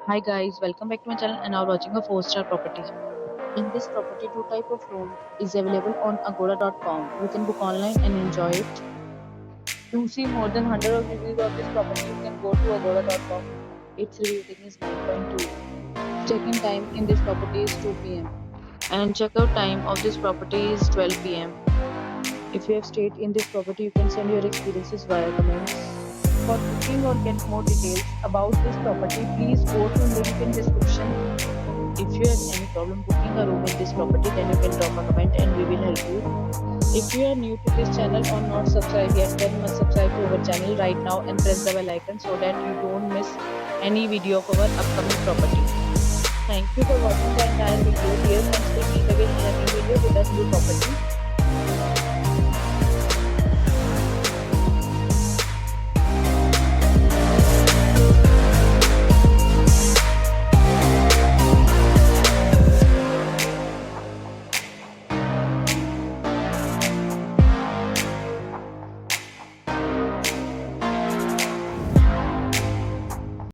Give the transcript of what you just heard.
Hi guys, welcome back to my channel and now watching a 4-star property. In this property, two type of room is available on agoda.com. You can book online and enjoy it. To see more than 100 of reviews of this property, you can go to agoda.com. Its rating is 9.2. Check-in time in this property is 2 p.m. and check-out time of this property is 12 p.m. If you have stayed in this property, you can send your experiences via comments. For booking or get more details about this property, please go to link in description. If you have any problem booking a room in this property, then you can drop a comment and we will help you. If you are new to this channel or not subscribed yet, then must subscribe to our channel right now and press the bell icon so that you don't miss any video of our upcoming property. Thank you for watching the entire video. Dear friends, will meet again in a new video with a new property.